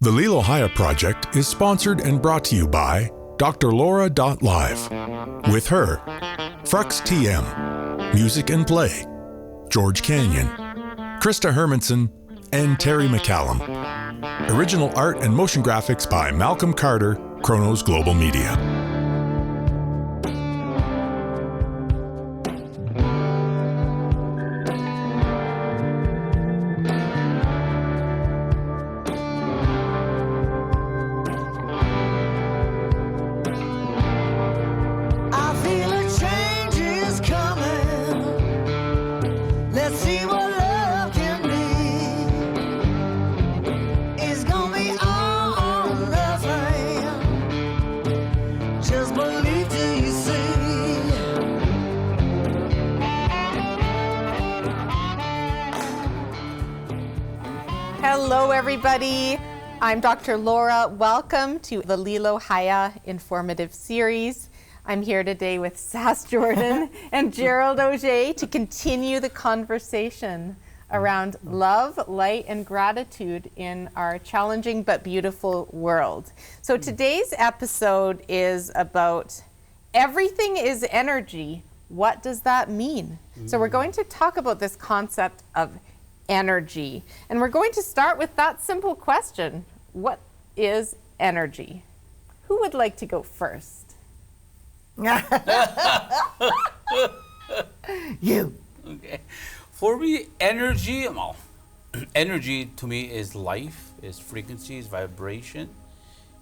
The LiLoHia Project is sponsored and brought to you by drlaura.live. With her, FruxTM, Music and Play, George Canyon, Krista Hermanson, and Terry McCallum. Original art and motion graphics by Malcom Carter, Chronos Global Media. Hello everybody, I'm Dr. Laura. Welcome to the LiLoHia informative series. I'm here today with Sass Jordan and Gerald Auger to continue the conversation around love, light, and gratitude in our challenging but beautiful world. So today's episode is about everything is energy. What does that mean? So we're going to talk about this concept of energy. And we're going to start with that simple question. What is energy? Who would like to go first? You. Okay. For me, energy, well, energy to me is life, is frequency, is vibration.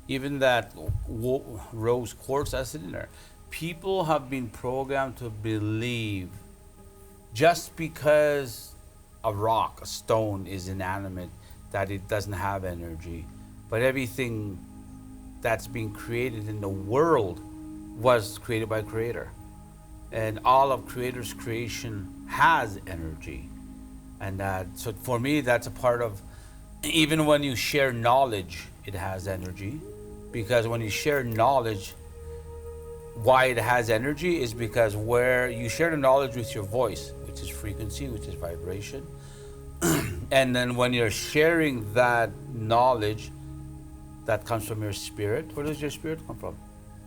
Even that rose quartz that's in there. People have been programmed to believe just because a rock, a stone is inanimate, that it doesn't have energy. But everything that's being created in the world was created by Creator. And all of Creator's creation has energy. And so for me, that's a part of, even when you share knowledge, it has energy. Because when you share knowledge, why it has energy is because where you share the knowledge with your voice, which is frequency, which is vibration. And then when you're sharing that knowledge that comes from your spirit, where does your spirit come from?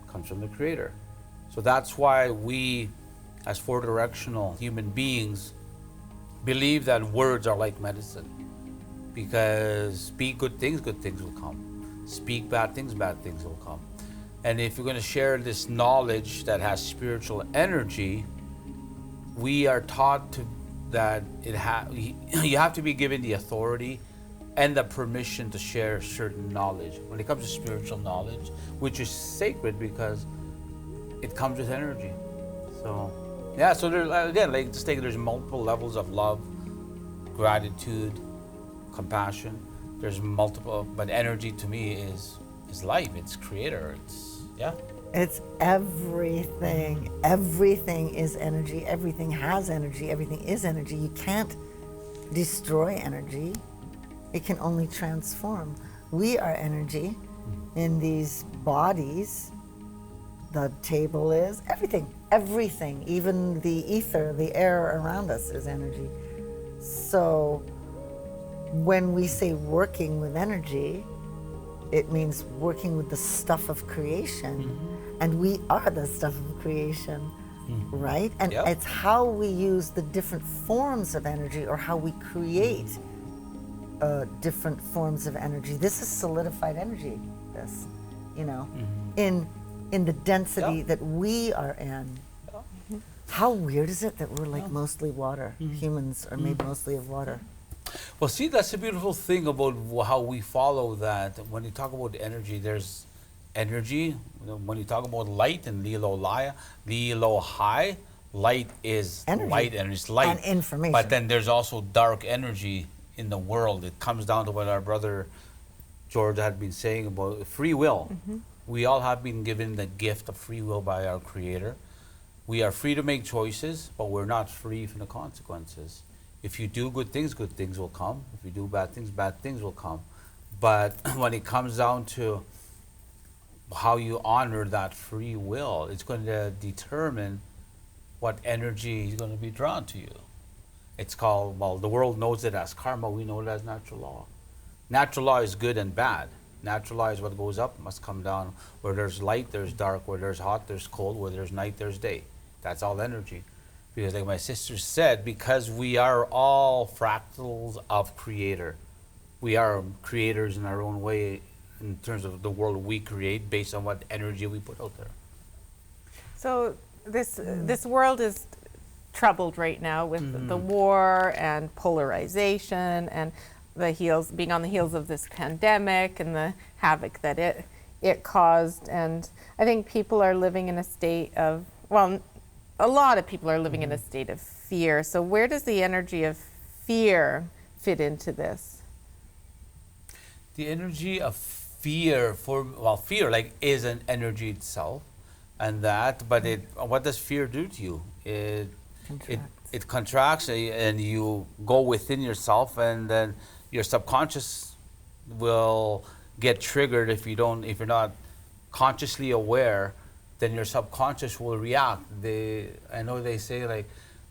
It comes from the Creator. So that's why we, as four-directional human beings, believe that words are like medicine. Because speak good things will come. Speak bad things will come. And if you're going to share this knowledge that has spiritual energy, we are taught that you have to be given the authority and the permission to share certain knowledge. When it comes to spiritual knowledge, which is sacred because it comes with energy. So, yeah, so there's, again, like just take, there's multiple levels of love, gratitude, compassion. There's multiple, but energy to me is life, it's Creator, it's, yeah. It's everything. Everything is energy. Everything has energy. Everything is energy. You can't destroy energy. It can only transform. We are energy in these bodies. The table is everything. Everything. Even the ether, the air around us is energy. So when we say working with energy, it means working with the stuff of creation. And we are the stuff of creation, right? And it's how we use the different forms of energy, or how we create different forms of energy. This is solidified energy, this, in the density that we are in. How weird is it that we're like mostly water? Humans are made mostly of water. Well, see, that's the beautiful thing about how we follow that. When you talk about energy, there's energy. When you talk about light and LiLoHia, light is energy. Light and it's light. And information. But then there's also dark energy in the world. It comes down to what our brother George had been saying about free will. We all have been given the gift of free will by our Creator. We are free to make choices, but we're not free from the consequences. If you do good things will come. If you do bad things will come. But when it comes down to how you honor that free will, it's going to determine what energy is going to be drawn to you. It's called, well, the world knows it as karma, we know it as natural law. Natural law is good and bad. Natural law is what goes up must come down. Where there's light, there's dark. Where there's hot, there's cold. Where there's night, there's day. That's all energy. Because like my sister said, because we are all fractals of Creator. We are creators in our own way in terms of the world we create based on what energy we put out there. So this world is troubled right now with the war and polarization and being on the heels of this pandemic and the havoc that it caused. And I think people are living in a state of, well, a lot of people are living in a state of fear. So where does the energy of fear fit into this? The energy of fear fear like is an energy itself, and that. But what does fear do to you? It contracts, and you go within yourself, and then your subconscious will get triggered if you're not consciously aware. Then your subconscious will react. I know they say like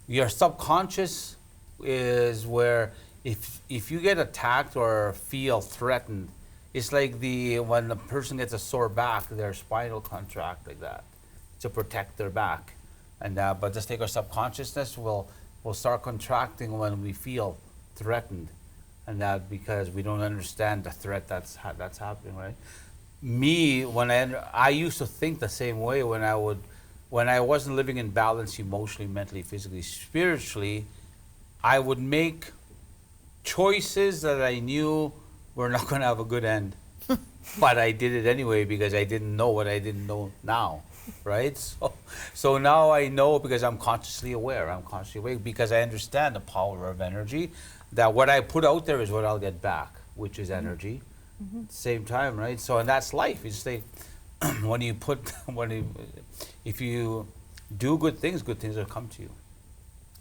your subconscious is where if you get attacked or feel threatened, it's like when the person gets a sore back, their spine will contract like that to protect their back. And but just like our subconsciousness will start contracting when we feel threatened, and that because we don't understand the threat that's happening, right? Me, when I used to think the same way when I wasn't living in balance emotionally, mentally, physically, spiritually, I would make choices that I knew were not going to have a good end. But I did it anyway because I didn't know what I didn't know now, right? So now I know because I'm consciously aware. I'm consciously aware because I understand the power of energy, that what I put out there is what I'll get back, which is energy. Same time, right? So, and that's life. It's like if you do good things will come to you.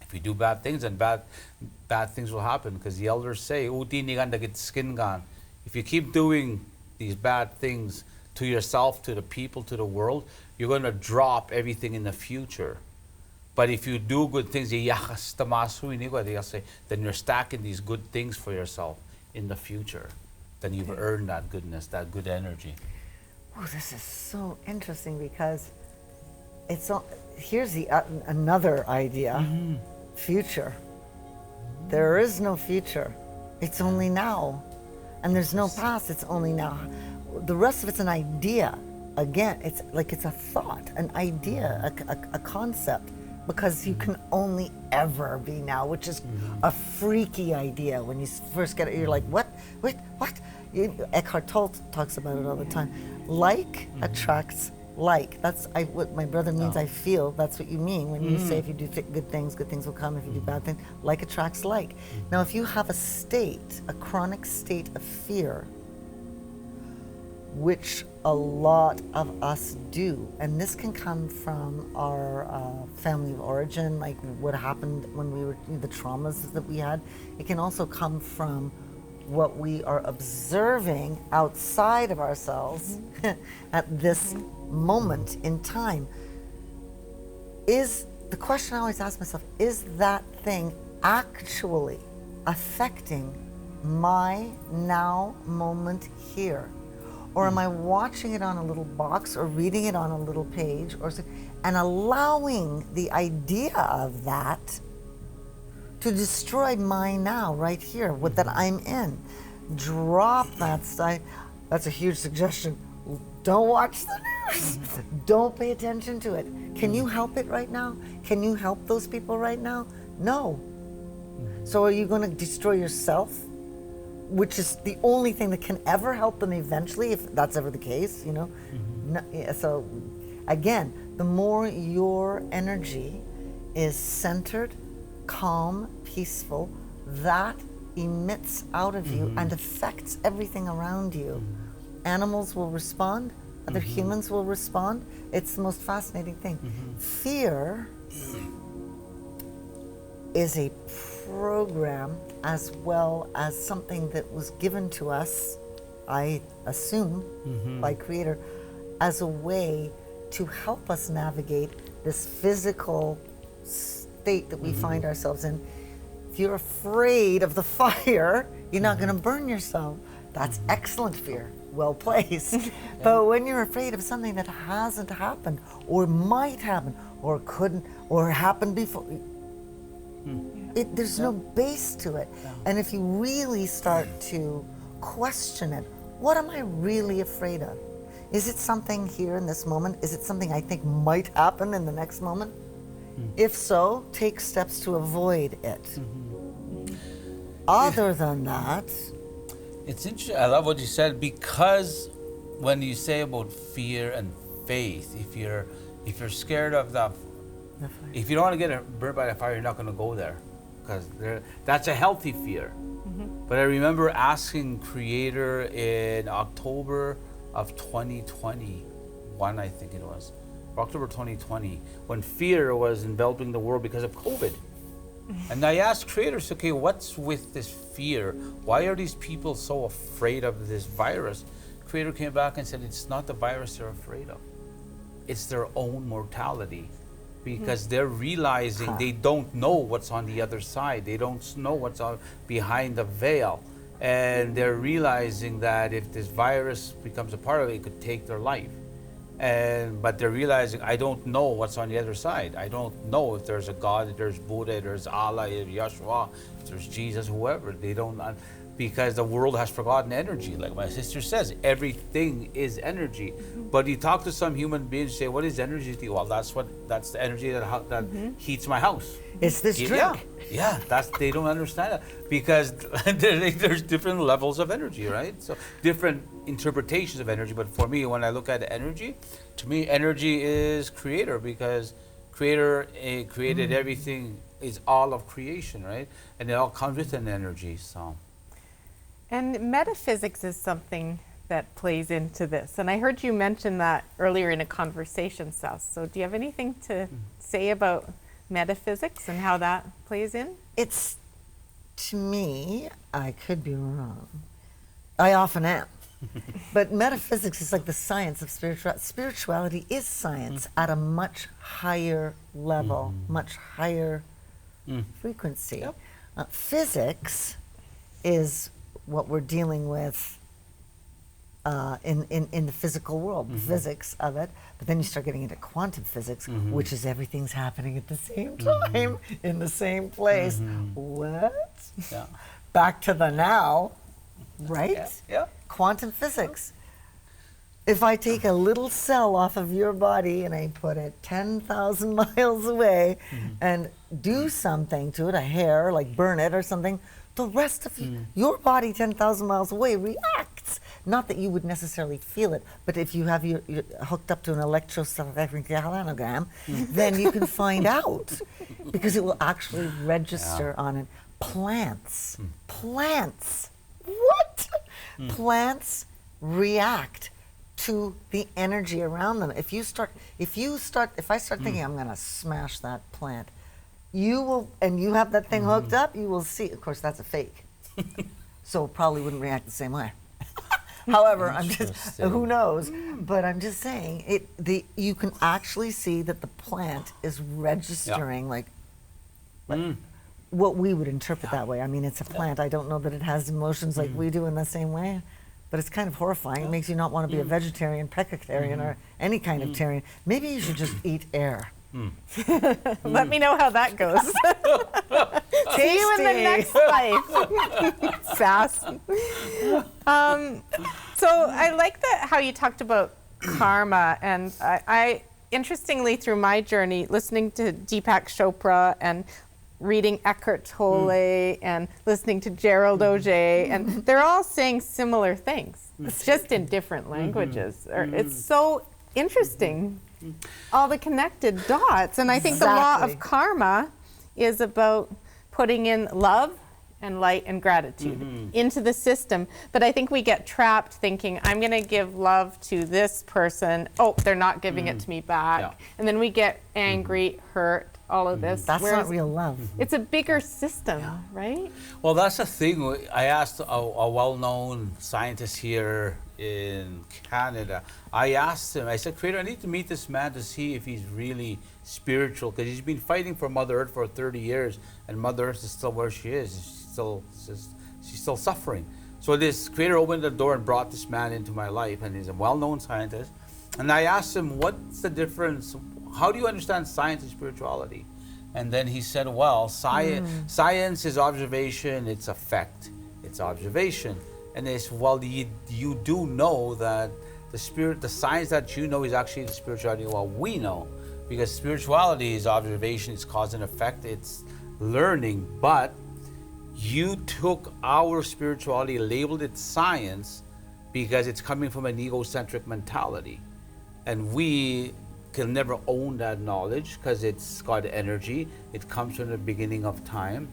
If you do bad things, then bad things will happen. Because the elders say, "Uti ni ganda get skin gone." If you keep doing these bad things to yourself, to the people, to the world, you're going to drop everything in the future. But if you do good things, then you're stacking these good things for yourself in the future. Then you've earned that goodness, that good energy. Oh, this is so interesting because here's another idea. Future. There is no future. It's only now. And there's no past, it's only now. The rest of it's an idea. Again, it's a thought, an idea, a concept, because you can only ever be now, which is a freaky idea. When you first get it, you're like, what? Wait, what? Eckhart Tolle talks about it all the time. Like attracts like. That's what my brother means. I feel that's what you mean when you say if you do good things will come. If you do bad things, like attracts like. Now, if you have a chronic state of fear, which a lot of us do, and this can come from our family of origin, like what happened when we were, the traumas that we had. It can also come from what we are observing outside of ourselves at this moment in time. Is the question I always ask myself, is that thing actually affecting my now moment here? Or am I watching it on a little box or reading it on a little page and allowing the idea of that to destroy my now right here, that I'm in? Drop that stuff. That's a huge suggestion. Don't watch the news. Don't pay attention to it. Can you help it right now? Can you help those people right now? No. So are you going to destroy yourself? Which is the only thing that can ever help them eventually, if that's ever the case, No, so again, the more your energy is centered, calm, peaceful, that emits out of you and affects everything around you. Animals will respond, other humans will respond. It's the most fascinating thing. Fear is a program as well as something that was given to us, I assume, by Creator, as a way to help us navigate this physical state that we find ourselves in. If you're afraid of the fire, you're not going to burn yourself. That's excellent fear. well placed. But when you're afraid of something that hasn't happened, or might happen, or couldn't, or happened before, there's no base to it. And if you really start to question it, what am I really afraid of? Is it something here in this moment? Is it something I think might happen in the next moment? If so, take steps to avoid it. Other than that, It's interesting. I love what you said, because when you say about fear and faith, if you're scared of if you don't want to get burned by the fire, you're not going to go there, because that's a healthy fear. But I remember asking Creator in October of 2021, I think it was, October 2020, when fear was enveloping the world because of COVID. And I asked Creator, okay, what's with this fear? Why are these people so afraid of this virus? Creator came back and said, it's not the virus they're afraid of. It's their own mortality. Because they're realizing they don't know what's on the other side. They don't know what's behind the veil. And they're realizing that if this virus becomes a part of it, it could take their life. But they're realizing, I don't know what's on the other side. I don't know if there's a God, if there's Buddha, if there's Allah, if Yeshua, if there's Jesus, whoever. They don't, because the world has forgotten energy. Like my sister says, everything is energy. But you talk to some human beings, say, what is energy to you? Well, that's the energy that heats my house. it's this drink. Yeah, they don't understand that, because there's different levels of energy, right? So different interpretations of energy. But for me, when I look at energy, to me, energy is Creator, because Creator created everything, is all of creation, right? And it all comes with an energy. So. And metaphysics is something that plays into this. And I heard you mention that earlier in a conversation, Sass. So do you have anything to say about metaphysics and how that plays in? It's, to me, I could be wrong. I often am. But metaphysics is like the science of spirituality. Spirituality is science at a much higher level, much higher frequency. Yep. Physics is what we're dealing with in the physical world, physics of it. But then you start getting into quantum physics, which is everything's happening at the same time in the same place. What? Yeah. Back to the now, right? Yeah. Quantum physics. If I take a little cell off of your body and I put it 10,000 miles away and do something to it, a hair, like burn it or something, the rest of your body 10,000 miles away reacts. Not that you would necessarily feel it, but if you have your hooked up to an electroencephalogram, then you can find out, because it will actually register on it. Plants. What? Plants react to the energy around them. If I start thinking I'm going to smash that plant, you will, and you have that thing hooked up, you will see. Of course, that's a fake, so it probably wouldn't react the same way. However, I'm just, who knows? But I'm just saying, you can actually see that the plant is registering like what we would interpret that way. I mean, it's a plant. I don't know that it has emotions like we do in the same way, but it's kind of horrifying. It makes you not want to be a vegetarian, pescatarian, or any kind of tarian. Maybe you should just eat air. Let me know how that goes. See you in the next life, Sass. So I like how you talked about karma, and I interestingly, through my journey, listening to Deepak Chopra and reading Eckhart Tolle and listening to Gerald Auger, and they're all saying similar things. It's just in different languages. It's so interesting. All the connected dots. And I think the law of karma is about putting in love and light and gratitude into the system. But I think we get trapped thinking, I'm going to give love to this person. Oh, they're not giving it to me back. Yeah. And then we get angry, hurt, all of this. That's not real love. It's a bigger system, right? Well, that's the thing. I asked a well-known scientist here in Canada. I asked him, I said, Creator, I need to meet this man to see if he's really spiritual, because he's been fighting for Mother Earth for 30 years, and Mother Earth is still where she is. She's still suffering. So this creator opened the door and brought this man into my life, and he's a well-known scientist. And I asked him, what's the difference? How do you understand science and spirituality? And then he said, well, science is observation, it's effect, it's observation. And it's, well, you do know that the science that you know is actually the spirituality what we know. Because spirituality is observation, it's cause and effect, it's learning. But you took our spirituality, labeled it science, because it's coming from an egocentric mentality. And we can never own that knowledge because it's got energy. It comes from the beginning of time.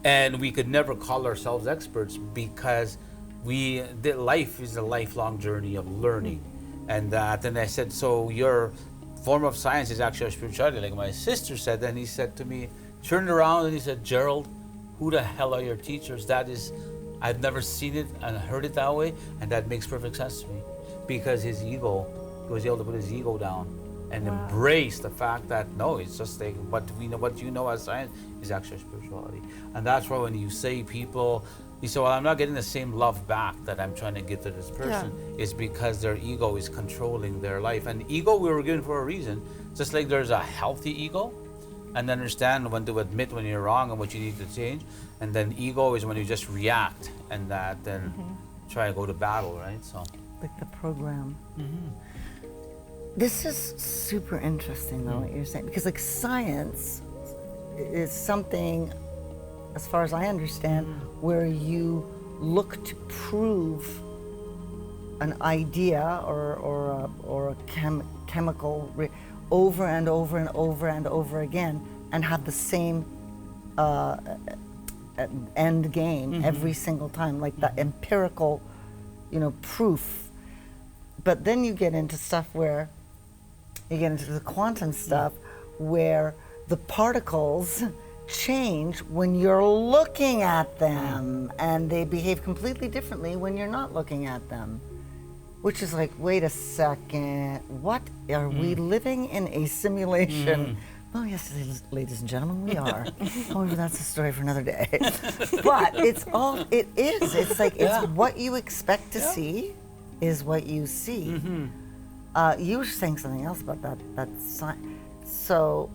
And we could never call ourselves experts because life is a lifelong journey of learning. And then I said, so your form of science is actually our spirituality, like my sister said. Then he said to me, turned around and he said, Gerald, who the hell are your teachers? I've never seen it and heard it that way, and that makes perfect sense to me. Because his ego, he was able to put his ego down and embrace the fact that no, it's just like what you know as science is actually spirituality. And that's why when you say people, you say, well, I'm not getting the same love back that I'm trying to give to this person, is because their ego is controlling their life. And ego we were given for a reason. Just like there's a healthy ego, and understand when to admit when you're wrong and what you need to change. And then ego is when you just react and then try to go to battle, right? So, like the program. This is super interesting, though, what you're saying, because like science is something, as far as I understand, where you look to prove an idea or a chemical over and over and over and over again, and have the same end game every single time, like that empirical, proof. But then you get into stuff where you get into the quantum stuff, where the particles change when you're looking at them, and they behave completely differently when you're not looking at them. Which is like, wait a second, what? Are we living in a simulation? Oh, yes, ladies and gentlemen, we are. However, that's a story for another day. But it is. It's like, it's what you expect to see is what you see. You were saying something else about that sign. So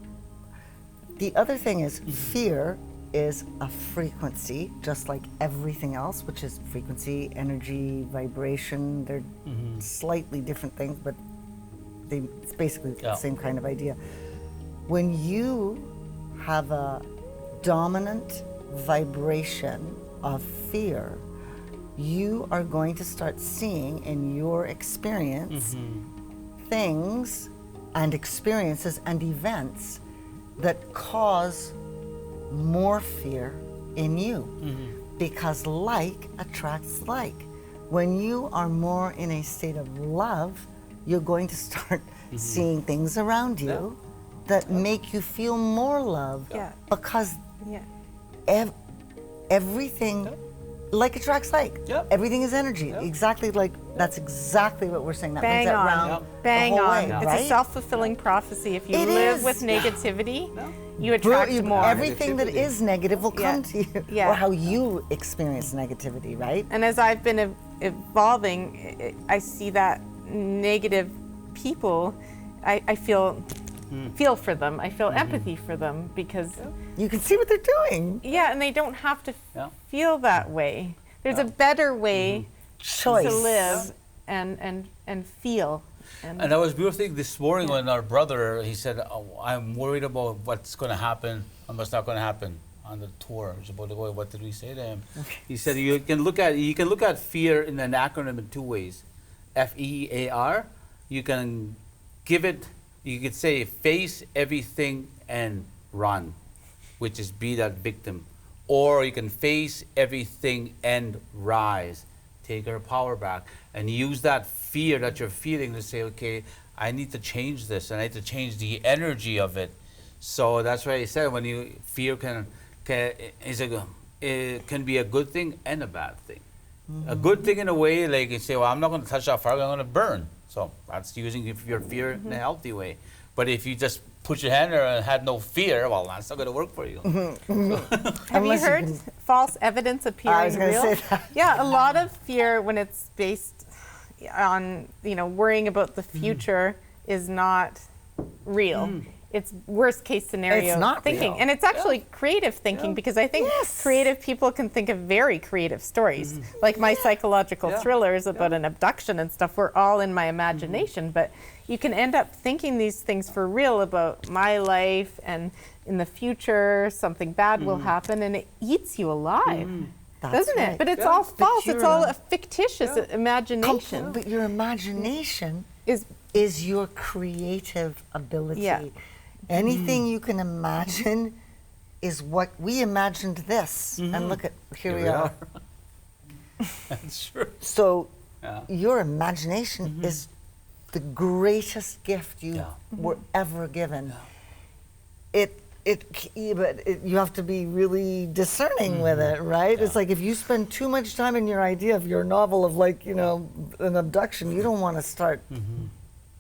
the other thing is fear is a frequency, just like everything else, which is frequency, energy, vibration. They're slightly different things, but it's basically the same kind of idea. When you have a dominant vibration of fear, you are going to start seeing in your experience things and experiences and events that cause more fear in you, because like attracts like. When you are more in a state of love, you're going to start seeing things around you that make you feel more love, because everything like attracts like. Everything is energy. Exactly, like that's exactly what we're saying. That Bang brings on. that round Bang the whole on. way, It's right? a self-fulfilling prophecy. If you It live is. with negativity, you attract more. Everything that is negative will come to you, Yeah. or how you experience negativity, right? And as I've been evolving, I see that negative people, I feel for them. I feel empathy for them, because You can see what they're doing. and they don't have to feel that way. There's a better way Choice. to live and feel. And that was beautiful thing this morning when our brother, he said, I'm worried about what's going to happen and what's not going to happen on the tour. He was about to go, what did we say to him? He said you can look at fear in an acronym in two ways. FEAR, you can give it, you could say face everything and run, which is be that victim. Or you can face everything and rise, take your power back, and use that fear that you're feeling to say, okay, I need to change this, and I need to change the energy of it. So that's why I said fear it can be a good thing and a bad thing. A good thing in a way, like you say, well, I'm not going to touch that fire, I'm going to burn. So that's using your fear in a healthy way. But if you just put your hand there and had no fear, well, that's not going to work for you. Have you heard false evidence appearing I was going to real? say that. Yeah, a lot of fear when it's based on, worrying about the future is not real. It's worst case scenario It's not thinking. real. And it's actually creative thinking because I think creative people can think of very creative stories. Like my psychological thrillers about an abduction and stuff were all in my imagination, but you can end up thinking these things for real about my life, and in the future something bad will happen, and it eats you alive. Doesn't it? But it's all false. It's all a fictitious imagination. But your imagination is your creative ability. Yeah. Anything you can imagine is what we imagined this. And look at, here we are. That's true. So your imagination is the greatest gift you were ever given. But you have to be really discerning with it, right? It's like if you spend too much time in your idea of your novel of an abduction, you don't want to start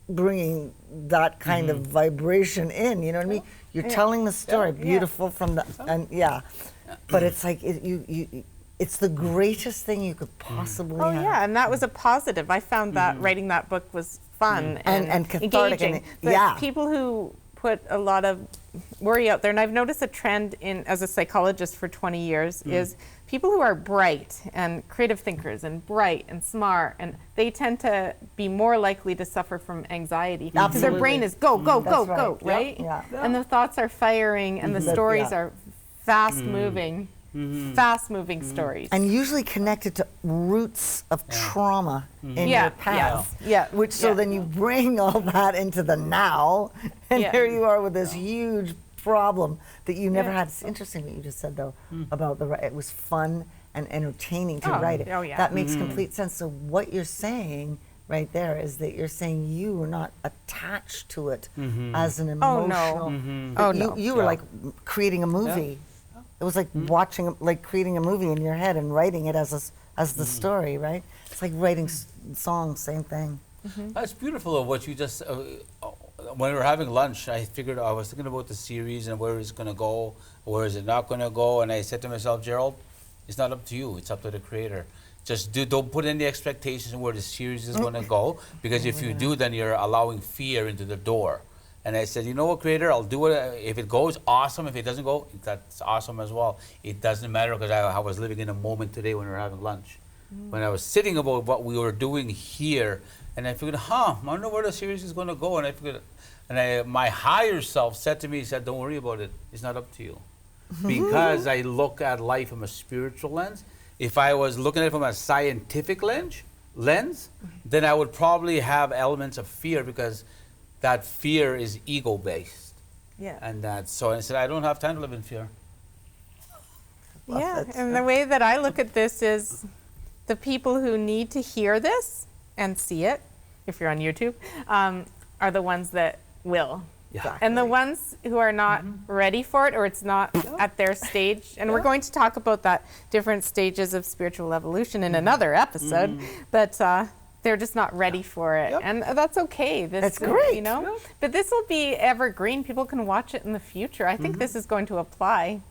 bringing that kind of vibration in, you know what I mean? You're telling the story, beautiful from the, but it's like, it's the greatest thing you could possibly have. Yeah, and that was a positive. I found that writing that book was fun and cathartic. engaging. But people who put a lot of worry out there, and I've noticed a trend as a psychologist for 20 years, is people who are bright and creative thinkers and bright and smart, and they tend to be more likely to suffer from anxiety. Because their brain is go, go, go, go, right? Yeah. And the thoughts are firing, and the stories are fast-moving. Fast-moving stories. And usually connected to roots of trauma in your past. So then you bring all that into the now, and here you are with this huge problem that you never had. It's interesting what you just said, though, about it was fun and entertaining to write it. Oh, yeah. That makes complete sense. So what you're saying right there is that you're saying you were not attached to it as an emotional. You were like creating a movie. It was like creating a movie in your head and writing it as the story, right? It's like writing songs, same thing. That's beautiful of what you just, when we were having lunch, I was thinking about the series and where it's going to go, where is it not going to go, and I said to myself, Gerald, it's not up to you, it's up to the creator. Just don't put any expectations on where the series is going to go, because if you do, then you're allowing fear into the door. And I said, you know what, creator, I'll do it. If it goes, awesome. If it doesn't go, that's awesome as well. It doesn't matter, because I was living in a moment today when we were having lunch. When I was sitting about what we were doing here, and I figured, I wonder where the series is going to go. And I figured, my higher self said to me, he said, don't worry about it. It's not up to you. Because I look at life from a spiritual lens. If I was looking at it from a scientific lens, then I would probably have elements of fear, because that fear is ego-based. Yeah. And so I said, I don't have time to live in fear. And the way that I look at this is the people who need to hear this and see it, if you're on YouTube, are the ones that will. Yeah. And the ones who are not ready for it, or it's not at their stage, and we're going to talk about that different stages of spiritual evolution in another episode, but they're just not ready for it. And that's okay. That's great. You know? But this will be evergreen. People can watch it in the future. I think this is going to apply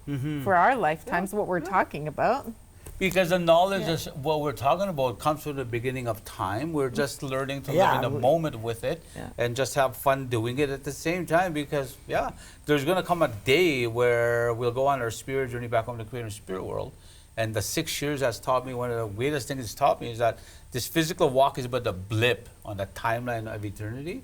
for our lifetimes, what we're talking about. Because the knowledge is what we're talking about comes from the beginning of time. We're just learning to live in the moment with it and just have fun doing it at the same time, because there's going to come a day where we'll go on our spirit journey back home to the creator spirit world. And the 6 years has taught me, one of the greatest things it's taught me is that this physical walk is but the blip on the timeline of eternity.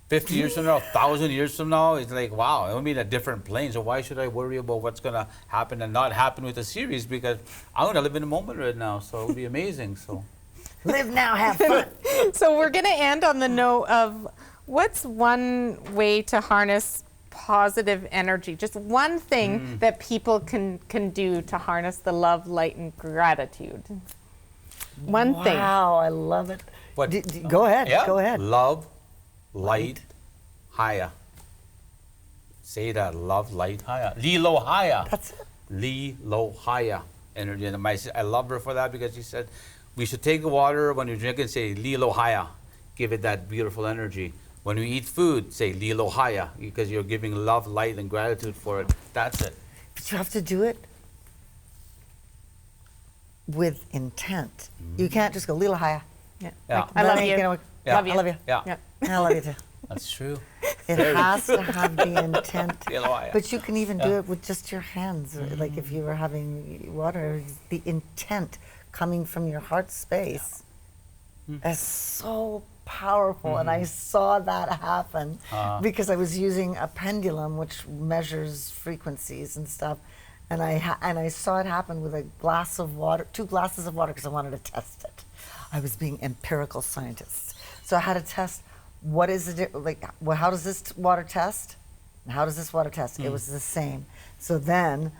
50 years from now, 1,000 years from now, it's like, wow, it'll be in a different plane. So why should I worry about what's going to happen and not happen with the series? Because I'm going to live in the moment right now. So it'll be amazing. So live now, have fun. So we're going to end on the note of what's one way to harness positive energy, just one thing that people can do to harness the love, light, and gratitude. One thing. Wow, I love it. What? Go ahead. Yeah. Go ahead. Love, light, higher. Say that. Love, light, higher. LiLoHia. That's it. LiLoHia energy. And I love her for that, because she said we should take the water when you drink and say LiLoHia. Give it that beautiful energy. When we eat food, say LiLoHia, because you're giving love, light, and gratitude for it. That's it. But you have to do it with intent. You can't just go LiLoHia. Yeah. Yeah. I love Then, you. know, Yeah. Love you. I love you. Yeah, Yep. I love you too. that's true. It has to have the intent. LiLoHia. But you can even do it with just your hands. Like if you were having water, the intent coming from your heart space is so powerful. And I saw that happen because I was using a pendulum which measures frequencies and stuff. And I saw it happen with a glass of water, 2 glasses of water, because I wanted to test it. I was being empirical scientist. So I had to test what is it, well, how does this water test? And how does this water test? It was the same. So then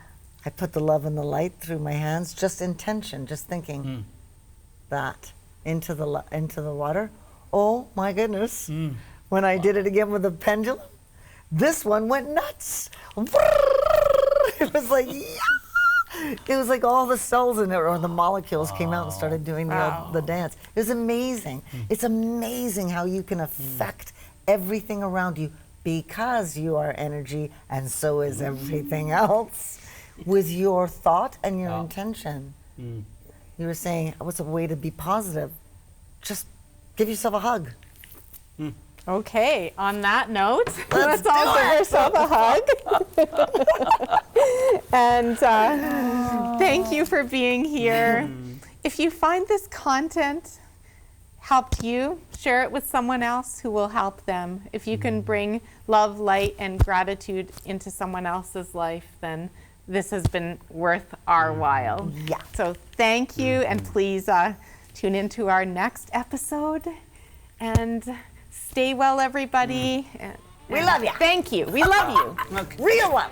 I put the love and the light through my hands, just intention, just thinking that into the water. Oh my goodness. When I did it again with the pendulum, this one went nuts. It was like, yeah. It was like all the cells in it, or the molecules came out and started doing the dance. It was amazing. It's amazing how you can affect everything around you because you are energy, and so is everything else, with your thought and your intention. You were saying, what's a way to be positive? Just give yourself a hug. Okay, on that note, let's all give ourselves a hug. And thank you for being here. If you find this content helped you, share it with someone else who will help them. If you can bring love, light, and gratitude into someone else's life, then this has been worth our while. Yeah. So thank you, and please tune into our next episode. And stay well, everybody. We love you. Thank you. We love you. Real love.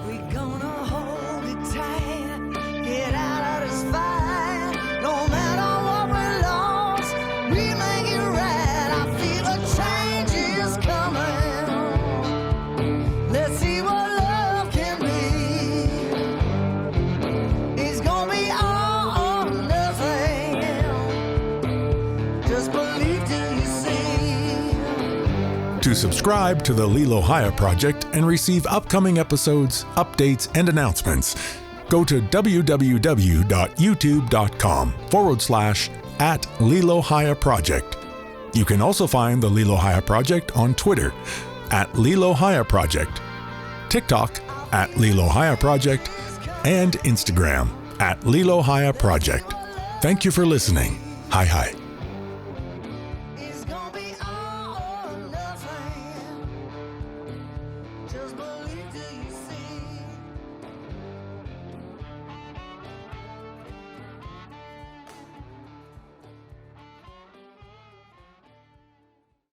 We gonna hold it tight, get out of this fight. No matter what we lost, we make it right. I feel a change is coming. Let's see what love can be. It's gonna be all or nothing. Just believe till you see. To subscribe to the LiLoHia Project and receive upcoming episodes, updates, and announcements, go to www.youtube.com/@LiLoHia Project. You can also find the LiLoHia Project on Twitter @LiLoHia Project, TikTok @LiLoHia Project, and Instagram @LiLoHia Project. Thank you for listening. Hi.